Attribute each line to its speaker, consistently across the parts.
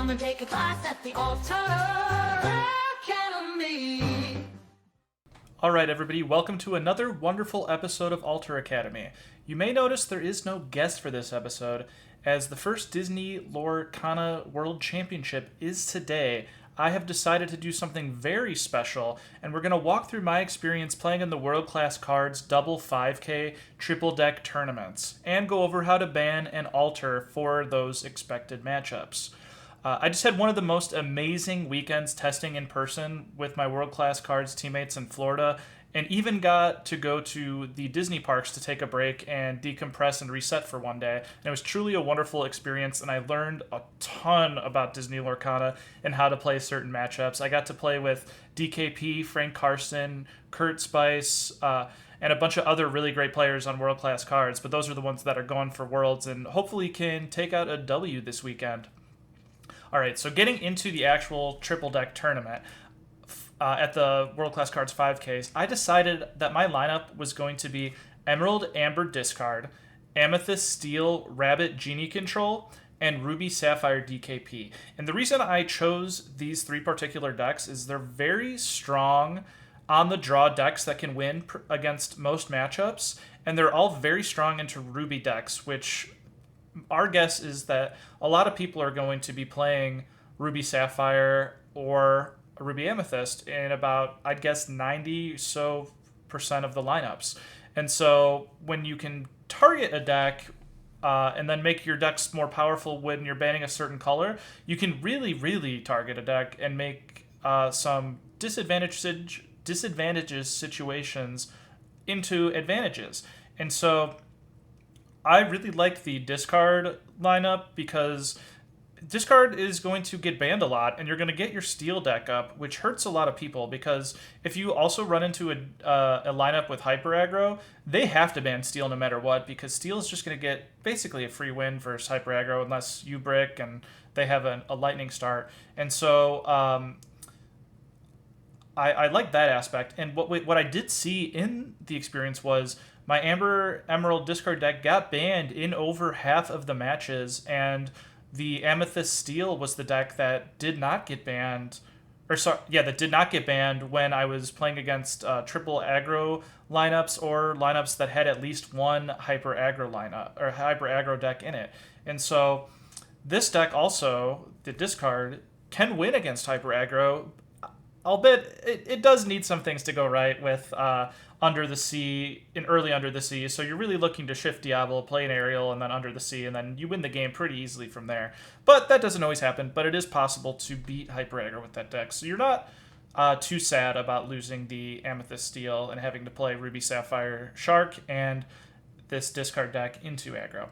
Speaker 1: Come and take a class at the Altar Academy.
Speaker 2: Alright everybody, welcome to another wonderful episode of Altar Academy. You may notice there is no guest for this episode, as the first Disney Lorcana World Championship is today. I have decided to do something very special, and we're going to walk through my experience playing in the World Class Cards double 5K triple deck tournaments, and go over how to ban and alter for those expected matchups. I just had one of the most amazing weekends testing in person with my World Class Cards teammates in Florida, and even got to go to the Disney parks to take a break and decompress and reset for one day. And it was truly a wonderful experience, and I learned a ton about Disney Lorcana and how to play certain matchups. I got to play with DKP, Frank Carson, Kurt Spice, and a bunch of other really great players on World Class Cards, but those are the ones that are going for Worlds and hopefully can take out a W this weekend. All right, so getting into the actual triple deck tournament at the World Class Cards 5Ks, I decided that my lineup was going to be Emerald Amber Discard, Amethyst Steel Rabbit Genie Control, and Ruby Sapphire DKP. And the reason I chose these three particular decks is they're very strong on the draw decks that can win against most matchups, and they're all very strong into Ruby decks, which our guess is that a lot of people are going to be playing Ruby Sapphire or Ruby Amethyst in about, I'd guess, 90% of the lineups. And so when you can target a deck and then make your decks more powerful when you're banning a certain color, you can really, really target a deck and make some disadvantages situations into advantages. And so I really like the discard lineup because discard is going to get banned a lot, and you're going to get your steel deck up, which hurts a lot of people because if you also run into a lineup with hyper aggro, they have to ban steel no matter what, because steel is just going to get basically a free win versus hyper aggro unless you brick and they have a lightning start. And so I like that aspect. And what I did see in the experience was my Amber Emerald discard deck got banned in over half of the matches, and the Amethyst Steel was the deck that did not get banned, that did not get banned when I was playing against triple aggro lineups or lineups that had at least one hyper aggro lineup or hyper aggro deck in it. And so this deck also, the discard, can win against hyper aggro. Albeit it does need some things to go right with Under the Sea, in early Under the Sea. So you're really looking to shift Diablo, play an Aerial, and then Under the Sea, and then you win the game pretty easily from there. But that doesn't always happen, but it is possible to beat Hyper Aggro with that deck. So you're not too sad about losing the Amethyst Steel and having to play Ruby Sapphire Shark and this discard deck into aggro.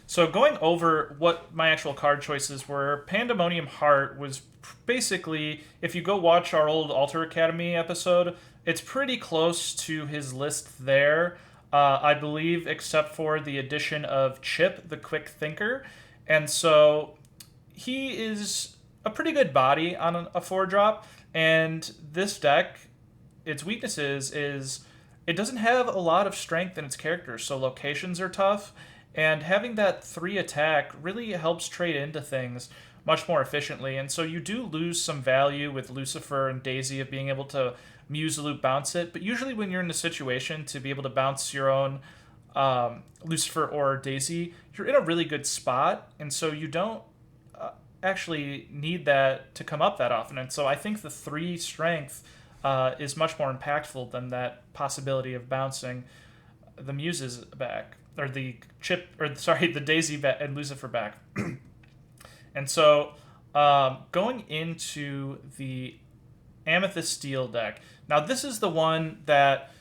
Speaker 2: So going over what my actual card choices were, PandemoniumHeart was basically, if you go watch our old Altar Academy episode, it's pretty close to his list there, I believe, except for the addition of Chip, the Quick Thinker. And so he is a pretty good body on a 4-drop, and this deck, its weaknesses is it doesn't have a lot of strength in its characters, so locations are tough, and having that 3 attack really helps trade into things much more efficiently. And so you do lose some value with Lucifer and Daisy of being able to Muse Loop bounce it. But usually when you're in a situation to be able to bounce your own Lucifer or Daisy, you're in a really good spot. And so you don't actually need that to come up that often. And so I think the 3 strength is much more impactful than that possibility of bouncing the Muses back. Or the Daisy and Lucifer back. And so, going into the Amethyst Steel deck. Now, this is the one that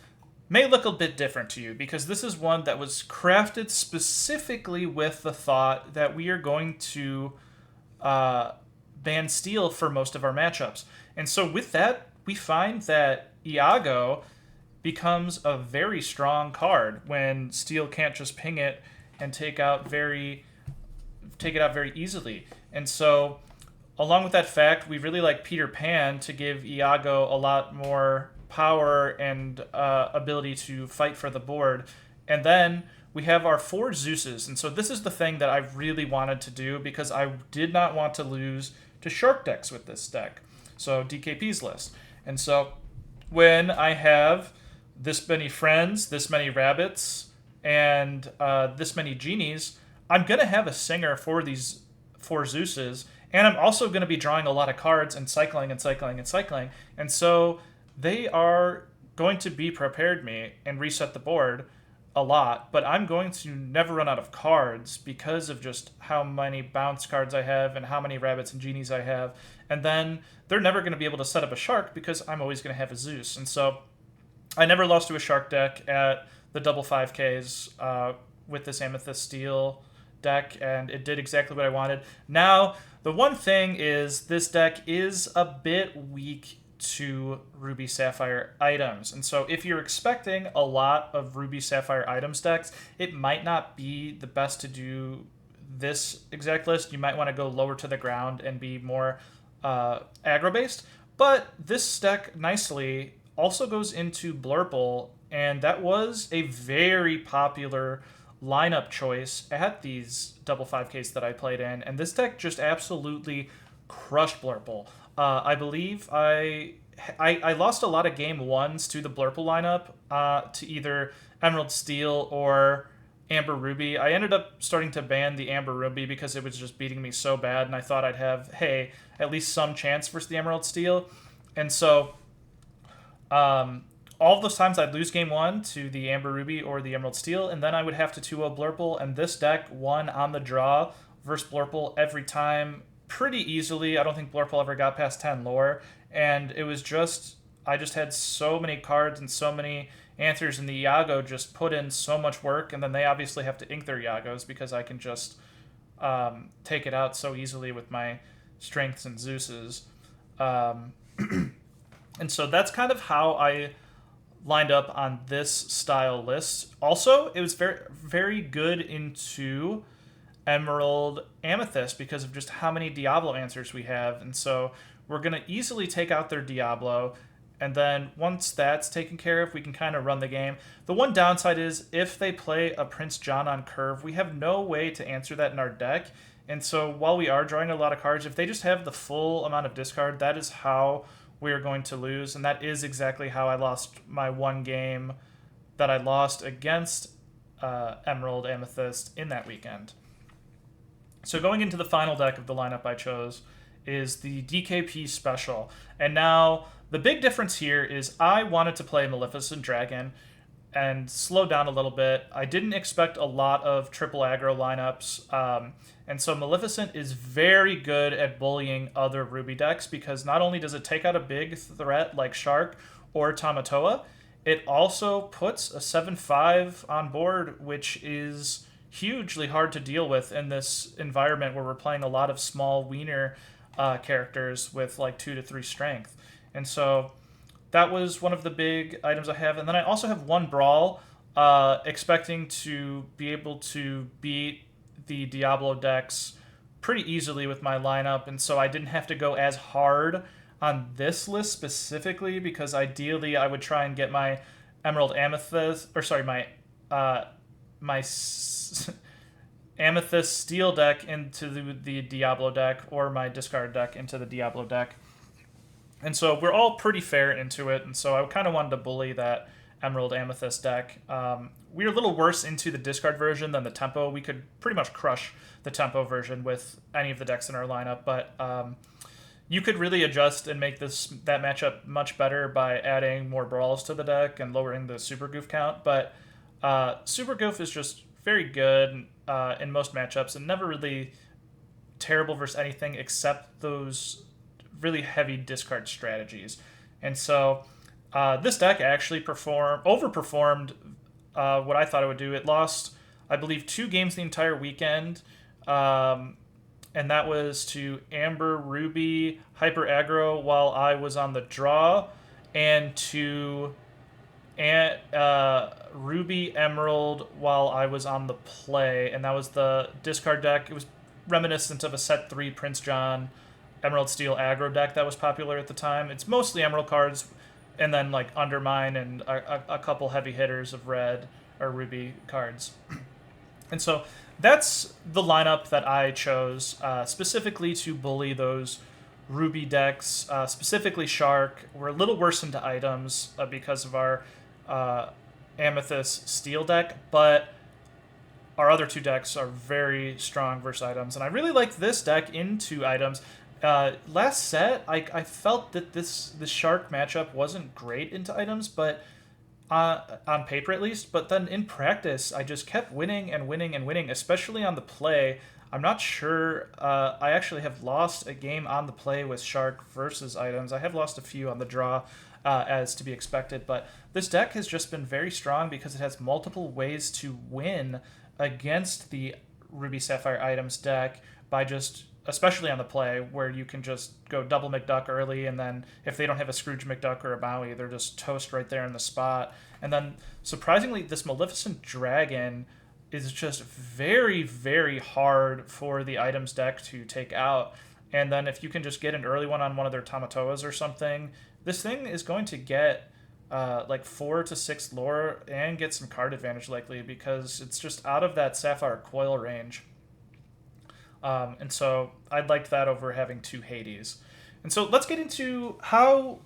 Speaker 2: may look a bit different to you, because this is one that was crafted specifically with the thought that we are going to ban Steel for most of our matchups. And so with that, we find that Iago becomes a very strong card when Steel can't just ping it and take it out very easily. And so, along with that fact, we really like Peter Pan to give Iago a lot more power and ability to fight for the board. And then we have our 4 Zeuses. And so this is the thing that I really wanted to do because I did not want to lose to Shark decks with this deck. So DKP's list. And so when I have this many friends, this many rabbits, and this many genies, I'm going to have a singer for these 4 Zeuses, and I'm also going to be drawing a lot of cards and cycling and cycling and cycling. And so they are going to be prepared me and reset the board a lot, but I'm going to never run out of cards because of just how many bounce cards I have and how many rabbits and genies I have. And then they're never going to be able to set up a shark because I'm always going to have a Zeus. And so I never lost to a shark deck at the double 5Ks with this Amethyst Steel deck, and it did exactly what I wanted. Now, the one thing is this deck is a bit weak to Ruby Sapphire items. And so if you're expecting a lot of Ruby Sapphire items decks, it might not be the best to do this exact list. You might want to go lower to the ground and be more aggro-based. But this deck nicely also goes into Blurple, and that was a very popular lineup choice at these double 5Ks that I played in, and this deck just absolutely crushed Blurple. I believe I lost a lot of game ones to the Blurple lineup to either Emerald Steel or Amber Ruby. I ended up starting to ban the Amber Ruby because it was just beating me so bad, and I thought I'd have, hey, at least some chance versus the Emerald Steel. And so all those times I'd lose game 1 to the Amber Ruby or the Emerald Steel, and then I would have to 2-0 Blurple, and this deck won on the draw versus Blurple every time pretty easily. I don't think Blurple ever got past 10 lore, and it was just, I just had so many cards and so many answers, and the Iago just put in so much work, and then they obviously have to ink their Iagos because I can just take it out so easily with my strengths and Zeuses. And so that's kind of how I lined up on this style list. Also, it was very, very good into Emerald Amethyst because of just how many Diablo answers we have. And so we're going to easily take out their Diablo. And then once that's taken care of, we can kind of run the game. The one downside is if they play a Prince John on curve, we have no way to answer that in our deck. And so while we are drawing a lot of cards, if they just have the full amount of discard, that is how we are going to lose. And that is exactly how I lost my one game that I lost against Emerald Amethyst in that weekend. So going into the final deck of the lineup I chose is the DKP Special. And now the big difference here is I wanted to play Maleficent Dragon and slow down a little bit. I didn't expect a lot of triple aggro lineups. And so Maleficent is very good at bullying other Ruby decks because not only does it take out a big threat like Shark or Tamatoa, it also puts a 7/5 on board, which is hugely hard to deal with in this environment where we're playing a lot of small wiener characters with like 2 to 3 strength. And so that was one of the big items I have. And then I also have one Brawl, expecting to be able to beat the Diablo decks pretty easily with my lineup. And so I didn't have to go as hard on this list specifically because ideally I would try and get my Emerald Amethyst, or sorry, my Amethyst Steel deck into the Diablo deck, or my discard deck into the Diablo deck. And so we're all pretty fair into it, and so I kind of wanted to bully that Emerald Amethyst deck. We were a little worse into the discard version than the tempo. We could pretty much crush the tempo version with any of the decks in our lineup, but you could really adjust and make that matchup much better by adding more brawls to the deck and lowering the Super Goof count. But Super Goof is just very good in most matchups and never really terrible versus anything except those really heavy discard strategies. And so this deck actually overperformed what I thought it would do. It lost, I believe, 2 games the entire weekend, and that was to Amber Ruby Hyper Aggro while I was on the draw, and to Ruby Emerald while I was on the play, and that was the discard deck. It was reminiscent of a set 3 Prince John Emerald Steel aggro deck that was popular at the time. It's mostly Emerald cards, and then like Undermine and a couple heavy hitters of red or Ruby cards. And so that's the lineup that I chose specifically to bully those Ruby decks, specifically Shark. We're a little worse into items because of our Amethyst Steel deck, but our other two decks are very strong versus items. And I really like this deck into items. Last set, I felt that this Shark matchup wasn't great into items, but on paper at least. But then in practice, I just kept winning and winning and winning, especially on the play. I'm not sure. I actually have lost a game on the play with Shark versus items. I have lost a few on the draw, as to be expected. But this deck has just been very strong because it has multiple ways to win against the Ruby Sapphire Items deck by just, especially on the play, where you can just go double McDuck early, and then if they don't have a Scrooge McDuck or a Maui, they're just toast right there in the spot. And then, surprisingly, this Maleficent Dragon is just very, very hard for the items deck to take out. And then if you can just get an early one on one of their Tamatoas or something, this thing is going to get like 4 to 6 lore and get some card advantage likely, because it's just out of that Sapphire Coil range. And so I liked that over having 2 Hades. And so let's get into how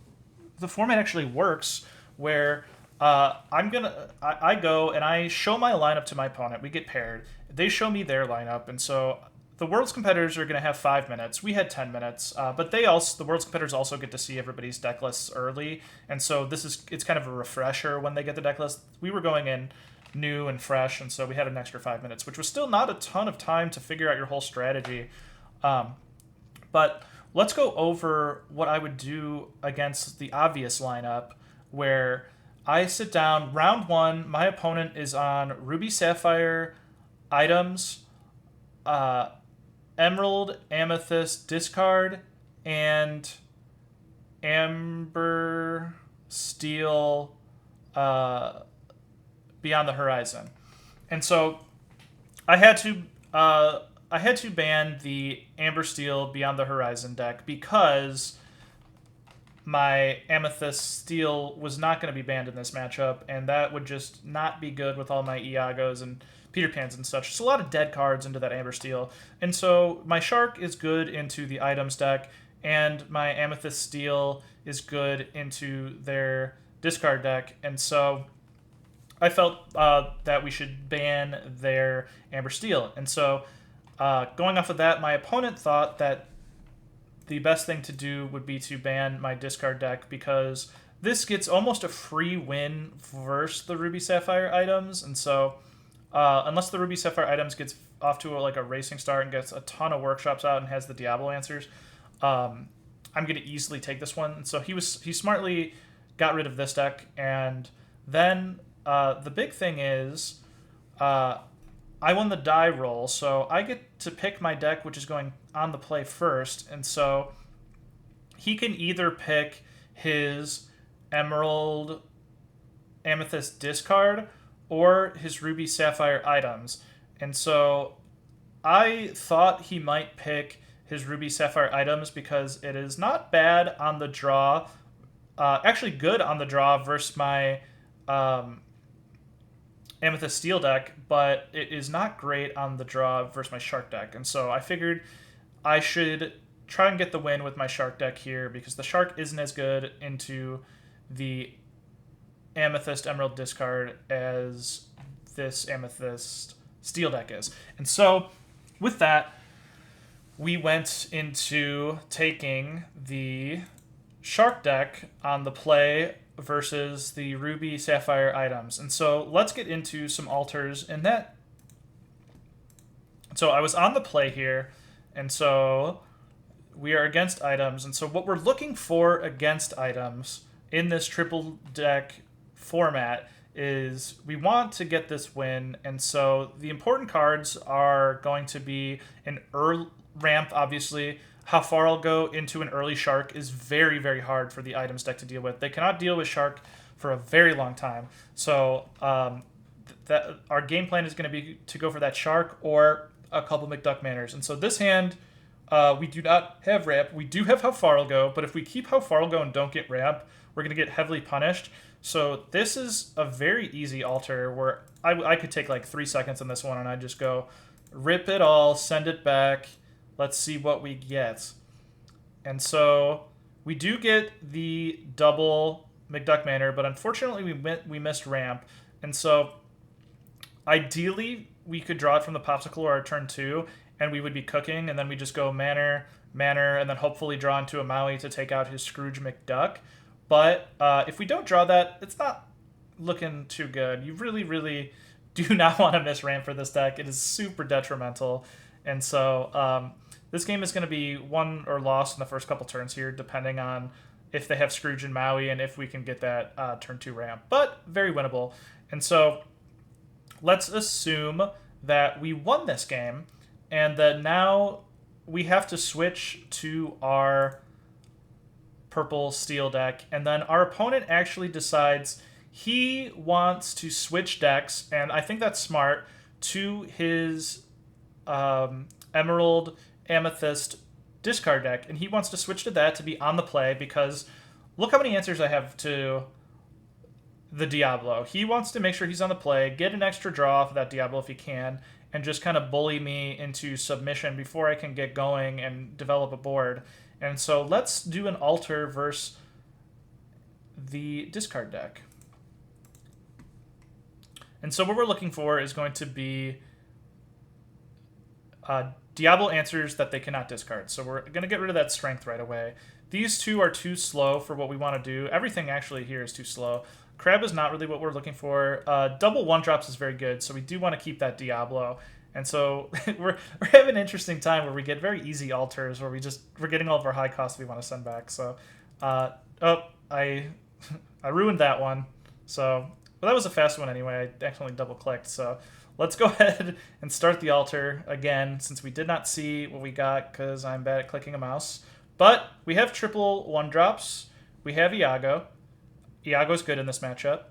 Speaker 2: the format actually works, where I go and I show my lineup to my opponent. We get paired. They show me their lineup, and so the world's competitors are going to have 5 minutes. We had 10 minutes, but the world's competitors also get to see everybody's deck lists early, and so it's kind of a refresher when they get the deck list. We were going in new and fresh, and so we had an extra 5 minutes, which was still not a ton of time to figure out your whole strategy. But let's go over what I would do against the obvious lineup, where I sit down. Round 1, my opponent is on Ruby Sapphire Items, Emerald, Amethyst, discard, and Amber, Steel, Beyond the Horizon. And so I had to ban the Amber, Steel, Beyond the Horizon deck because my Amethyst Steel was not going to be banned in this matchup, and that would just not be good with all my Iagos and Peter Pans and such. So a lot of dead cards into that Amber Steel. And so my Shark is good into the items deck, and my Amethyst Steel is good into their discard deck. And so I felt that we should ban their Amber Steel. And so going off of that, my opponent thought that the best thing to do would be to ban my discard deck, because this gets almost a free win versus the Ruby Sapphire Items. And so unless the Ruby Sapphire Items gets off to a racing start and gets a ton of workshops out and has the Diablo answers, I'm going to easily take this one. And so he smartly got rid of this deck. And then the big thing is I won the die roll, so I get to pick my deck, which is going on the play first. And so he can either pick his Emerald Amethyst discard or his Ruby Sapphire Items. And so I thought he might pick his Ruby Sapphire Items because it is not bad on the draw, actually good on the draw versus my Amethyst Steel deck, but it is not great on the draw versus my Shark deck. And so I figured I should try and get the win with my Shark deck here, because the Shark isn't as good into the Amethyst Emerald discard as this Amethyst Steel deck is. And so with that, we went into taking the Shark deck on the play versus the Ruby Sapphire Items. And so let's get into some alters in that. So I was on the play here, and so we are against items. And so what we're looking for against items in this triple deck format is we want to get this win. And so the important cards are going to be an early ramp, obviously. How far I'll go into an early Shark is very, very hard for the items deck to deal with. They cannot deal with Shark for a very long time. So that our game plan is going to be to go for that Shark or a couple McDuck Manors. And so this hand We do not have ramp. We do have How Far I'll Go, but if we keep How Far I'll Go and don't get ramp, we're going to get heavily punished. So this is a very easy altar where I could take like 3 seconds on this one and I just go rip it all, send it back. Let's see what we get. And so we do get the double McDuck Manor, but unfortunately we missed ramp. And so ideally we could draw it from the Popsicle or our turn 2, and we would be cooking, and then we just go Manor, and then hopefully draw into a Maui to take out his Scrooge McDuck. But if we don't draw that, it's not looking too good. You really, really do not want to miss ramp for this deck. It is super detrimental. And so this game is going to be won or lost in the first couple turns here, depending on if they have Scrooge and Maui and if we can get that turn 2 ramp. But very winnable. And so let's assume that we won this game and that now we have to switch to our purple steel deck, and then our opponent actually decides he wants to switch decks, and I think that's smart, to his Emerald Amethyst discard deck, and he wants to switch to that to be on the play because look how many answers I have to the Diablo. He wants to make sure he's on the play, get an extra draw off of that Diablo if he can, and just kind of bully me into submission before I can get going and develop a board. And so let's do an altar versus the discard deck. And so what we're looking for is going to be Diablo answers that they cannot discard. So we're going to get rid of that strength right away. These two are too slow for what we want to do. Everything actually here is too slow. Crab is not really what we're looking for. Double 1-drops is very good, so we do want to keep that Diablo. And so we're having an interesting time where we get very easy altars where we're getting all of our high costs we want to send back. So I ruined that one. So but that was a fast one anyway. I accidentally double clicked. So let's go ahead and start the altar again since we did not see what we got because I'm bad at clicking a mouse. But we have triple 1-drops. We have Iago. Iago's good in this matchup.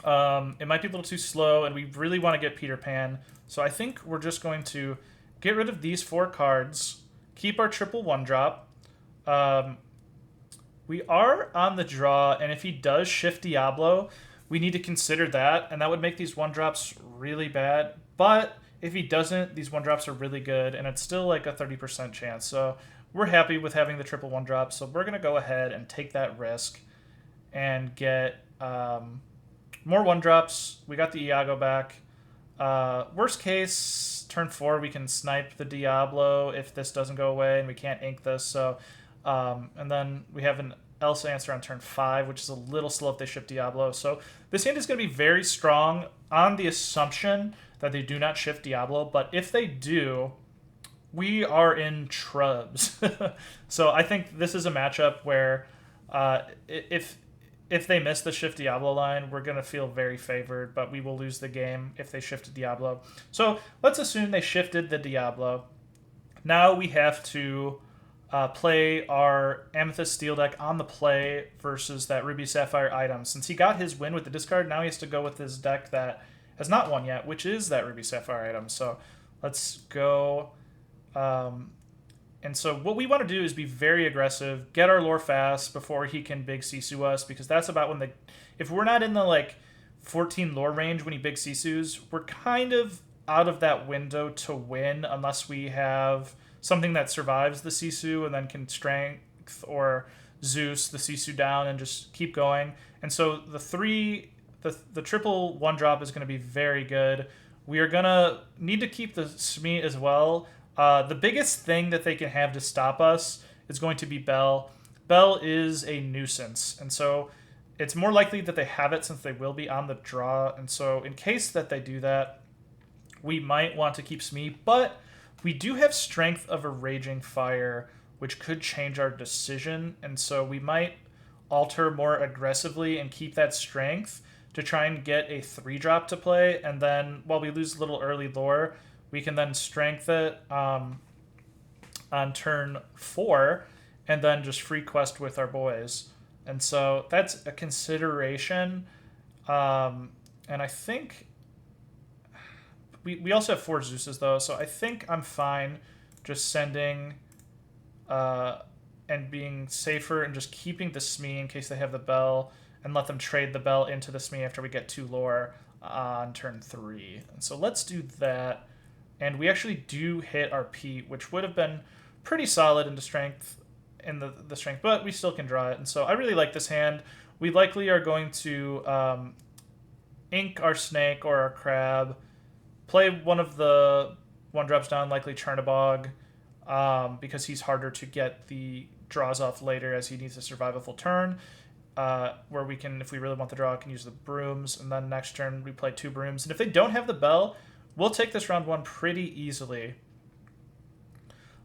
Speaker 2: It might be a little too slow, and we really want to get Peter Pan. So I think we're just going to get rid of these 4 cards, keep our triple 1-drop. We are on the draw, and if he does shift Diablo, we need to consider that, and that would make these 1-drops really bad. But if he doesn't, these 1-drops are really good, and it's still like a 30% chance. So we're happy with having the triple 1-drop, so we're going to go ahead and take that risk and get more 1-drops. We got the Iago back. Worst case, turn 4, we can snipe the Diablo if this doesn't go away and we can't ink this. So, and then we have an else answer on turn 5, which is a little slow if they ship Diablo. So this hand is going to be very strong on the assumption that they do not shift Diablo. But if they do, we are in trubs. So I think this is a matchup where if they miss the shift Diablo line, we're going to feel very favored, but we will lose the game if they shifted Diablo. So let's assume they shifted the Diablo. Now we have to play our Amethyst Steel deck on the play versus that Ruby Sapphire item. Since he got his win with the discard, now he has to go with his deck that has not won yet, which is that Ruby Sapphire item. So let's go. And so what we want to do is be very aggressive, get our lore fast before he can big Sisu us, because that's about when if we're not in the like 14 lore range when he big Sisus, we're kind of out of that window to win unless we have something that survives the Sisu and then can strength or Zeus the Sisu down and just keep going. And so the triple 1-drop is going to be very good. We are going to need to keep the Smee as well. The biggest thing that they can have to stop us is going to be Bell. Bell is a nuisance, and so it's more likely that they have it since they will be on the draw. And so in case that they do that, we might want to keep Smee, but we do have Strength of a Raging Fire, which could change our decision, and so we might alter more aggressively and keep that Strength to try and get a 3-drop to play, and then while we lose a little early lore, we can then strength it on turn 4 and then just free quest with our boys. And so that's a consideration. And I think we also have 4 Zeuses though, so I think I'm fine just sending and being safer and just keeping the Smee in case they have the Bell, and let them trade the Bell into the Smee after we get 2 lore on turn 3. And so let's do that. And we actually do hit our Pete, which would have been pretty solid into strength, in the strength, but we still can draw it. And so I really like this hand. We likely are going to ink our Snake or our Crab, play one of the 1-drops down, likely Chernabog, because he's harder to get the draws off later as he needs to survive a full turn. Where we can, if we really want the draw, can use the Brooms, and then next turn we play 2 Brooms. And if they don't have the Bell, we'll take this round 1 pretty easily.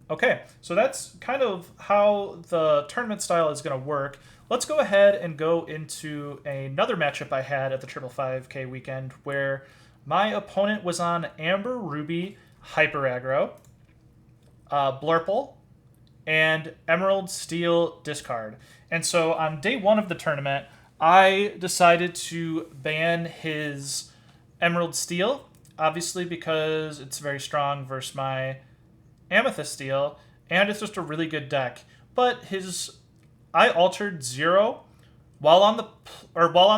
Speaker 2: Okay, so that's kind of how the tournament style is going to work. Let's go ahead and go into another matchup I had at the 555K weekend where my opponent was on Amber Ruby Hyper Aggro, Blurple, and Emerald Steel Discard. And so on day 1 of the tournament, I decided to ban his Emerald Steel, obviously because it's very strong versus my Amethyst Steel, and it's just a really good deck. But I altered 0 while on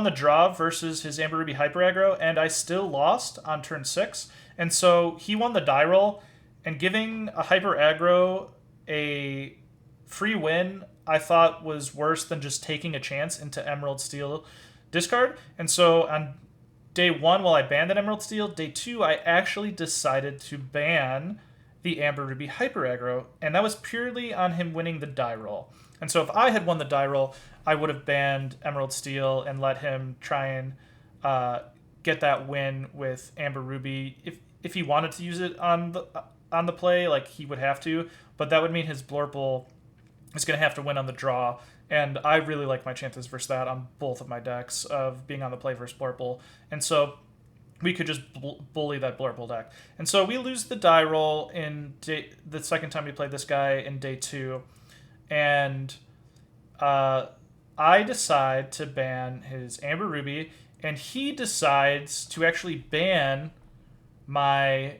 Speaker 2: the draw versus his Amber Ruby Hyper Aggro, and I still lost on turn 6. And so he won the die roll, and giving a Hyper Aggro a free win I thought was worse than just taking a chance into Emerald Steel Discard. And so on day 1, while I banned that Emerald Steel, day 2 I actually decided to ban the Amber Ruby Hyper Aggro, and that was purely on him winning the die roll. And so if I had won the die roll, I would have banned Emerald Steel and let him try and get that win with Amber Ruby. If he wanted to use it on the play, like, he would have to, but that would mean his Blurple is going to have to win on the draw, and I really like my chances versus that on both of my decks of being on the play versus Blurple. And so we could just bully that Blurple deck. And so we lose the die roll in the second time we played this guy in day 2. And I decide to ban his Amber Ruby, and he decides to actually ban my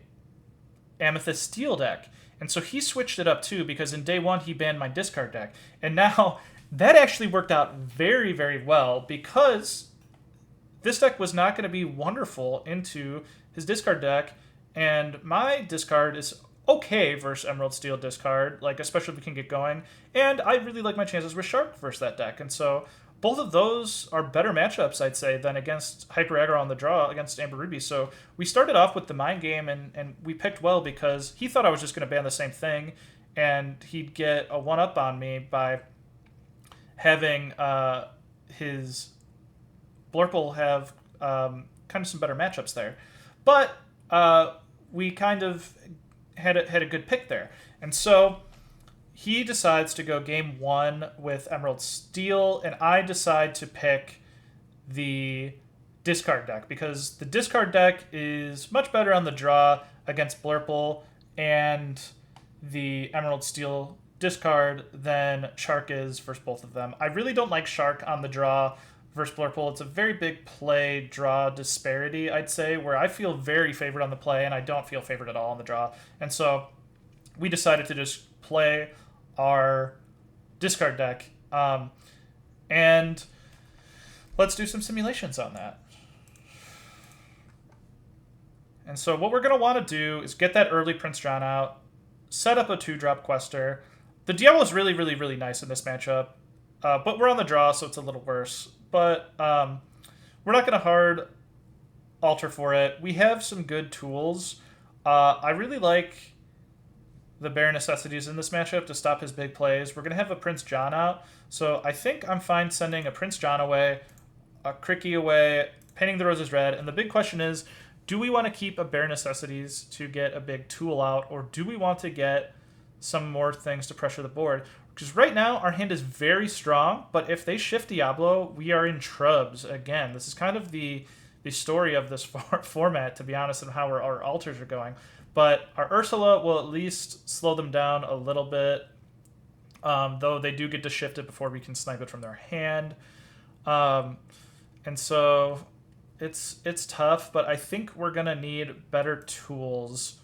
Speaker 2: Amethyst Steel deck. And so he switched it up too, because in day 1 he banned my discard deck. And now that actually worked out very, very well, because this deck was not going to be wonderful into his discard deck, and my discard is okay versus Emerald Steel Discard, like, especially if we can get going, and I really like my chances with Shark versus that deck. And so both of those are better matchups, I'd say, than against Hyper Aggro on the draw against Amber Ruby. So we started off with the mind game, and we picked well, because he thought I was just going to ban the same thing, and he'd get a 1-up on me by having his Blurple have kind of some better matchups there. But we kind of had a good pick there. And so he decides to go game 1 with Emerald Steel, and I decide to pick the discard deck, because the discard deck is much better on the draw against Blurple and the Emerald Steel discard than Shark is versus both of them. I really don't like Shark on the draw versus Blurple. It's a very big play draw disparity, I'd say, where I feel very favored on the play and I don't feel favored at all on the draw. And so we decided to just play our discard deck, and let's do some simulations on that. And so what we're going to want to do is get that early Prince John out, set up a 2-drop Quester. The Diablo is really, really, really nice in this matchup, but we're on the draw, so it's a little worse. But we're not going to hard alter for it. We have some good tools. I really like the bare necessities in this matchup to stop his big plays. We're going to have a Prince John out, so I think I'm fine sending a Prince John away, a Cricky away, painting the roses red, and the big question is, do we want to keep a bare necessities to get a big tool out, or do we want to get some more things to pressure the board? Because right now our hand is very strong, but if they shift Diablo, we are in trubs again. This is kind of the story of this format, to be honest, and how our altars are going. But our Ursula will at least slow them down a little bit, though they do get to shift it before we can snipe it from their hand. And so it's tough, but I think we're going to need better tools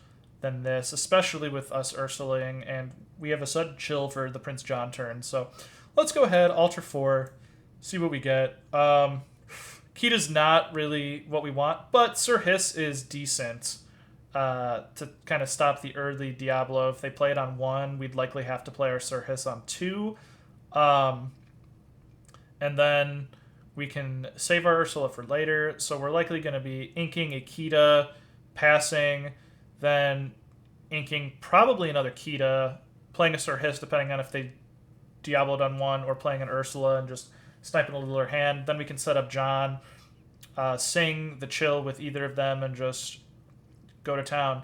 Speaker 2: than this, especially with us Ursulaing, and we have a sudden chill for the Prince John turn. So let's go ahead, alter 4, see what we get. Kita's not really what we want, but Sir Hiss is decent to kind of stop the early Diablo. If they play it on 1, we'd likely have to play our Sir Hiss on 2. And then we can save our Ursula for later. So we're likely going to be inking a Kita, passing, then inking probably another Kita, playing a Sir Hiss depending on if they Diablo'd on 1, or playing an Ursula and just sniping a littler hand. Then we can set up John, sing the chill with either of them, and just go to town.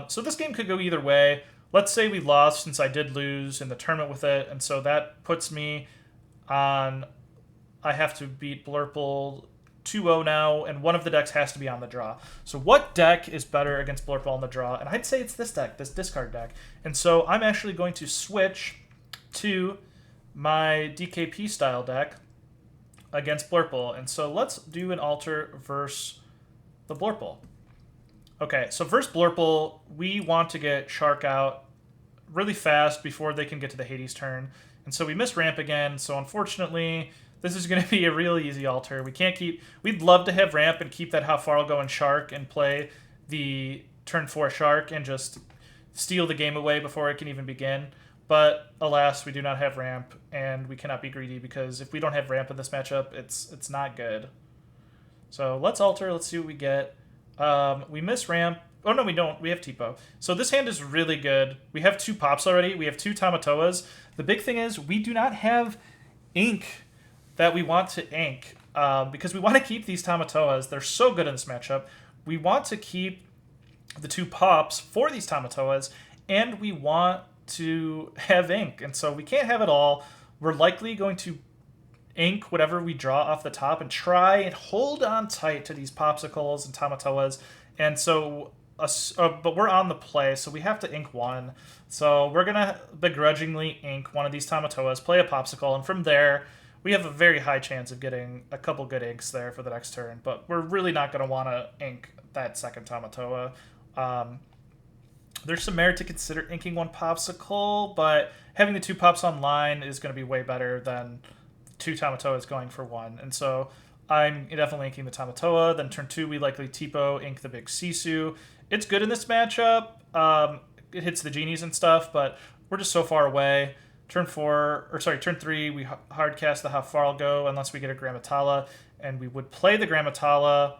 Speaker 2: So this game could go either way. Let's say we lost, since I did lose in the tournament with it, and so that puts me on... I have to beat Blurple 2-0 now, and one of the decks has to be on the draw. So what deck is better against Blurple on the draw? And I'd say it's this deck, this discard deck. And so I'm actually going to switch to my DKP style deck against Blurple. And so let's do an alter versus the Blurple. Okay, so versus Blurple, we want to get Shark out really fast before they can get to the Hades turn. And so we miss ramp again, so unfortunately... this is going to be a really easy alter. We can't keep... we'd love to have ramp and keep that How Far I'll Go and Shark and play the turn 4 Shark and just steal the game away before it can even begin. But alas, we do not have ramp, and we cannot be greedy, because if we don't have ramp in this matchup, it's not good. So let's alter. Let's see what we get. We miss ramp. Oh, no, we don't. We have Tipo. So this hand is really good. We have 2 pops already. We have 2 Tamatoas. The big thing is we do not have ink that we want to ink, because we want to keep these Tamatoas. They're so good in this matchup. We want to keep the 2 pops for these Tamatoas, and we want to have ink. And so we can't have it all. We're likely going to ink whatever we draw off the top and try and hold on tight to these Popsicles and Tamatoas. And so, but we're on the play, so we have to ink 1. So we're going to begrudgingly ink one of these Tamatoas, play a Popsicle, and from there... we have a very high chance of getting a couple good inks there for the next turn, but we're really not going to want to ink that second Tamatoa. There's some merit to consider inking 1 Popsicle, but having the 2 pops online is going to be way better than 2 Tamatoas going for 1. And so I'm definitely inking the Tamatoa. Then turn 2, we likely Tipo, ink the big Sisu. It's good in this matchup. It hits the genies and stuff, but we're just so far away. Turn 3, we hard cast the How Far I'll Go unless we get a Grammatala, and we would play the Grammatala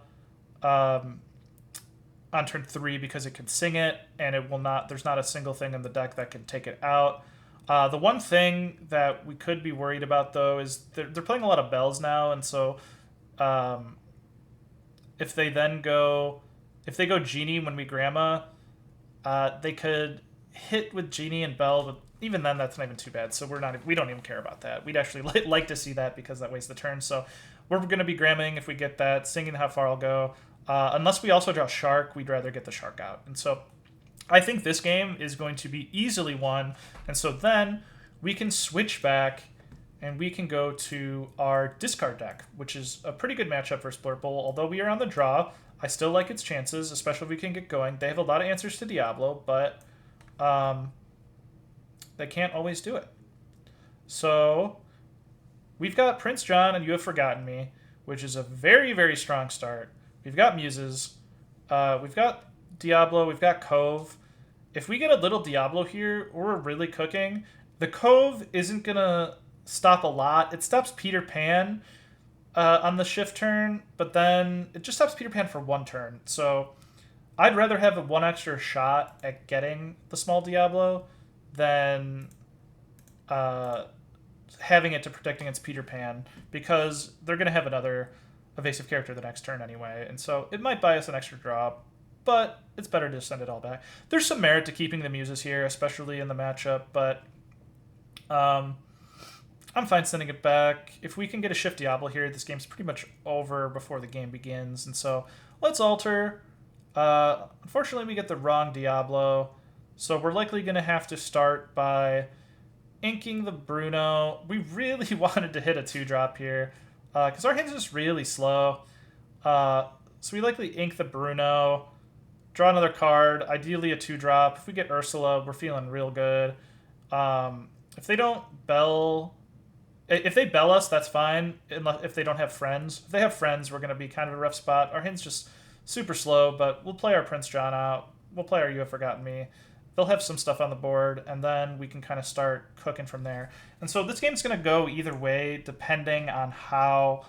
Speaker 2: on turn 3 because it can sing it, and it will not. There's not a single thing in the deck that can take it out. The one thing that we could be worried about though is they're playing a lot of bells now, and so if they go Genie when we Gramma, they could hit with Genie and Bell, but even then, that's not even too bad. So we don't even care about that. We'd actually like to see that because that wastes the turn. So we're going to be Gramming if we get that, singing How Far I'll Go. Unless we also draw Shark, we'd rather get the Shark out. And so I think this game is going to be easily won. And so then we can switch back and we can go to our discard deck, which is a pretty good matchup versus Blurple. Although we are on the draw, I still like its chances, especially if we can get going. They have a lot of answers to Diablo, but... they can't always do it. So we've got Prince John and You Have Forgotten Me, which is a very, very strong start. We've got Muses. We've got Diablo. We've got Cove. If we get a little Diablo here, we're really cooking. The Cove isn't going to stop a lot. It stops Peter Pan on the shift turn, but then it just stops Peter Pan for 1 turn. So I'd rather have 1 extra shot at getting the small Diablo than having it to protect against Peter Pan, because they're going to have another evasive character the next turn anyway, and so it might buy us an extra drop, but it's better to send it all back. There's some merit to keeping the Muses here, especially in the matchup, but I'm fine sending it back. If we can get a shift Diablo here, this game's pretty much over before the game begins, and so let's alter. Unfortunately, we get the wrong Diablo, so we're likely going to have to start by inking the Bruno. We really wanted to hit a 2-drop here because our hand's just really slow. So we likely ink the Bruno, draw another card, ideally a 2-drop. If we get Ursula, we're feeling real good. If they don't bell... If they bell us, that's fine, if they don't have friends. If they have friends, we're going to be kind of a rough spot. Our hand's just super slow, but we'll play our Prince John out. We'll play our You Have Forgotten Me. They'll have some stuff on the board, and then we can kind of start cooking from there. And so this game's going to go either way, depending on how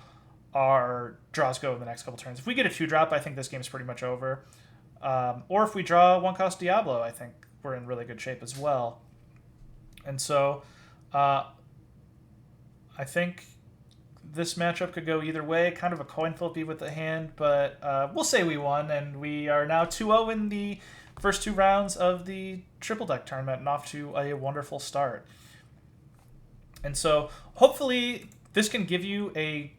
Speaker 2: our draws go in the next couple turns. If we get a 2-drop, I think this game's pretty much over. Or if we draw 1-cost Diablo, I think we're in really good shape as well. And so I think this matchup could go either way, kind of a coin flippy with the hand, but we'll say we won, and we are now 2-0 in the first 2 rounds of the Triple Deck tournament, and off to a wonderful start. And so hopefully this can give you a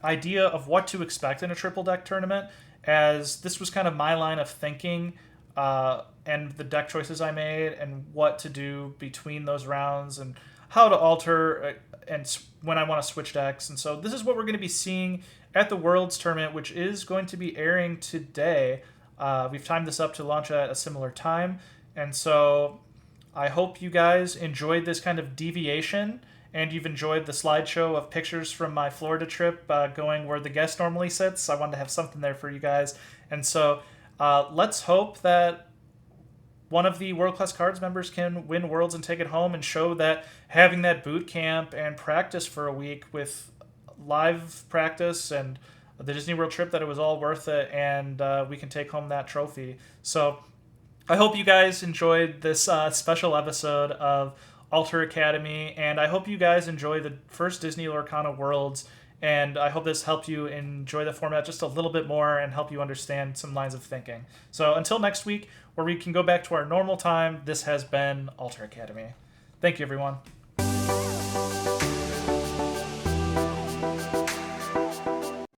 Speaker 2: idea of what to expect in a Triple Deck tournament, as this was kind of my line of thinking and the deck choices I made and what to do between those rounds and how to alter and when I want to switch decks. And so this is what we're going to be seeing at the Worlds tournament, which is going to be airing today. We've timed this up to launch at a similar time. And so I hope you guys enjoyed this kind of deviation, and you've enjoyed the slideshow of pictures from my Florida trip going where the guest normally sits. I wanted to have something there for you guys. And so let's hope that one of the World Class Cards members can win Worlds and take it home and show that having that boot camp and practice for a week with live practice and the Disney World trip, that it was all worth it, and we can take home that trophy. So I hope you guys enjoyed this special episode of Alter Academy, and I hope you guys enjoy the first Disney Lorcana Worlds, and I hope this helped you enjoy the format just a little bit more and help you understand some lines of thinking. So until next week, where we can go back to our normal time, this has been Alter Academy. Thank you, everyone.